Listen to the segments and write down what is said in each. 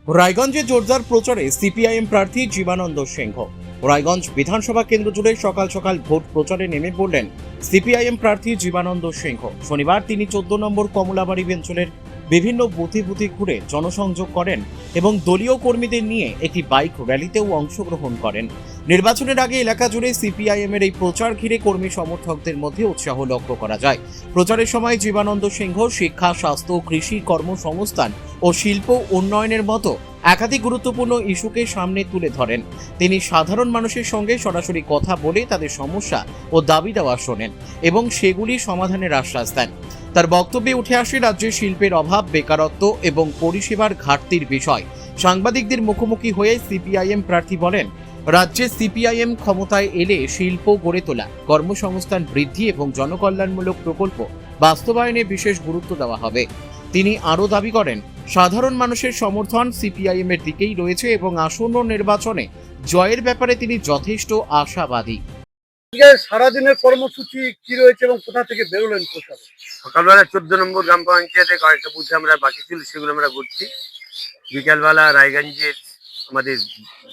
রায়গঞ্জে জোরদার প্রচারে সিপিআইএম প্রার্থী জীবানন্দ সিংহ। রায়গঞ্জ বিধানসভা কেন্দ্র জুড়ে সকাল সকাল ভোট প্রচারে নেমে পড়লেন সিপিআইএম প্রার্থী জীবানন্দ সিংহ। শনিবার তিনি 14 নম্বর কমলাবাড়ি অঞ্চলের বিভিন্ন বুথে বুথে ঘুরে জনসংযোগ করেন এবং দলীয় কর্মীদের নিয়ে একটি বাইক র্যালিতেও অংশগ্রহণ করেন। নির্বাচনের আগে এলাকা জুড়ে সিপিআইএম এর এই প্রচার ঘিরে কর্মী সমর্থকদের মধ্যে উৎসাহ লক্ষ্য করা যায়। প্রচারের সময় জীবানন্দ সিংহ শিক্ষা, স্বাস্থ্য, কৃষি, কর্মসংস্থান ও শিল্প উন্নয়নের মতো একাধিক গুরুত্বপূর্ণ ইস্যুকে সামনে তুলে ধরেন। তিনি সাধারণ মানুষের সঙ্গে সরাসরি কথা বলে তাদের সমস্যা ও দাবি দেওয়া শোনেন এবং সেগুলি সমাধানের আশ্বাস দেন। তার বক্তব্যে উঠে আসে রাজ্যে শিল্পের অভাব, বেকারত্ব এবং পরিষেবার ঘাটতির বিষয়। সাংবাদিকদের মুখোমুখি হয়ে সিপিআইএম প্রার্থী বলেন, রাজ্যে সিপিআইএম ক্ষমতায় এলে শিল্প গড়ে তোলা, কর্মসংস্থান বৃদ্ধি এবং জনকল্যাণমূলক প্রকল্প বাস্তবায়নে বিশেষ গুরুত্ব দেওয়া হবে। তিনি আরও দাবি করেন, সাধারণ মানুষের সমর্থন সিপিআইএম এর দিকেই রয়েছে এবং আসন্ন নির্বাচনে জয়ের ব্যাপারে তিনি যথেষ্ট আশাবাদী। সারাদিনের কর্মসূচি কি রয়েছে এবং কোথা থেকে বেরোলেন কোথায়? সকালবেলা 14 নম্বর গ্রাম পঞ্চায়েতে কয়েকটা বুথে আমরা বাকি ছিল, সেগুলো আমরা ঘুরছি। বিকালবেলা রায়গঞ্জের আমাদের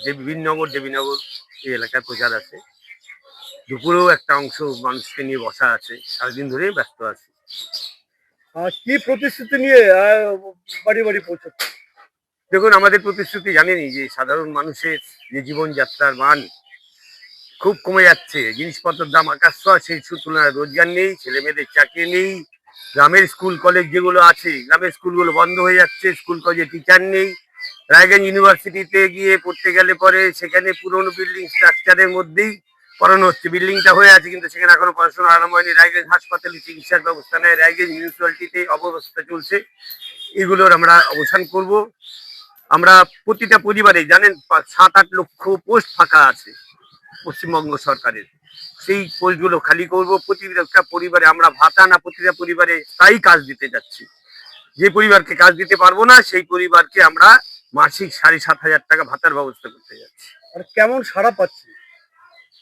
দেবীনগর এই এলাকায় প্রচার আছে। দুপুরেও একটা অংশ মানুষকে নিয়ে বসা আছে। সারাদিন ধরেই ব্যস্ত আছে। কি প্রতিশ্রুতি নিয়ে বাড়ি বাড়ি পৌঁছচ্ছে? দেখুন, আমাদের প্রতিশ্রুতি জানেনই যে সাধারণ মানুষের যে জীবনযাত্রার মান খুব কমে যাচ্ছে। জিনিসপত্রের দাম আকাশ ছোঁয়া, সেই তুলনায় রোজগার নেই, ছেলে মেয়েদের চাকরি নেই। গ্রামের স্কুল কলেজ যেগুলো আছে, গ্রামের স্কুলগুলো বন্ধ হয়ে যাচ্ছে, স্কুল কলেজে টিচার নেই। রায়গঞ্জ ইউনিভার্সিটিতে গিয়ে পড়তে গেলে পরে সেখানে পুরনো বিল্ডিং স্ট্রাকচারের মধ্যেই পড়ানো হচ্ছে। বিল্ডিংটা হয়ে আছে কিন্তু সেখানে এখনো পড়াশোনা আরম্ভ হয়নি। রায়গঞ্জ হাসপাতালে চিকিৎসার ব্যবস্থা নেই, রায়গঞ্জ মিউনিসিপ্যালিটিতে অব্যবস্থা চলছে। এগুলোর আমরা অবসান করব। আমরা প্রতিটা পরিবারে জানেন 7-8 লক্ষ পোস্ট ফাঁকা আছে পশ্চিমবঙ্গ সরকারের। সেই পোস্টগুলো খালি করব। প্রতিটা পরিবারে আমরা ভাতা না, প্রতিটা পরিবারে স্থায়ী কাজ দিতে যাচ্ছি। যে পরিবারকে কাজ দিতে পারবো না সেই পরিবারকে আমরা মাসিক 7,500 টাকা ভাতার ব্যবস্থা করতে যাচ্ছি। আর কেমন সাড়া পাচ্ছি?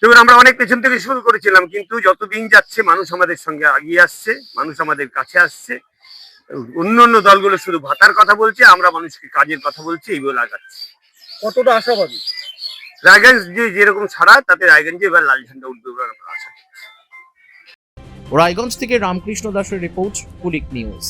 দেখুন, আমরা অনেক পেছন থেকে শুরু করেছিলাম, কিন্তু যত দিন যাচ্ছে মানুষ আমাদের সঙ্গে এগিয়ে আসছে, মানুষ আমাদের কাছে আসছে। অন্য অন্য দলগুলো শুধু ভাতার কথা বলছে, আমরা মানুষকে কাজের কথা বলছি, এইগুলো লাগাচ্ছি। কতটা আশাবাদী? রায়গঞ্জ যেরকম ছাড়া, তাতে রায়গঞ্জে এবার লাল ঝান্ডা উঠবে বলে আমরা আশা করছি। রায়গঞ্জ থেকে রামকৃষ্ণ দাসের রিপোর্ট, কুলিক নিউজ।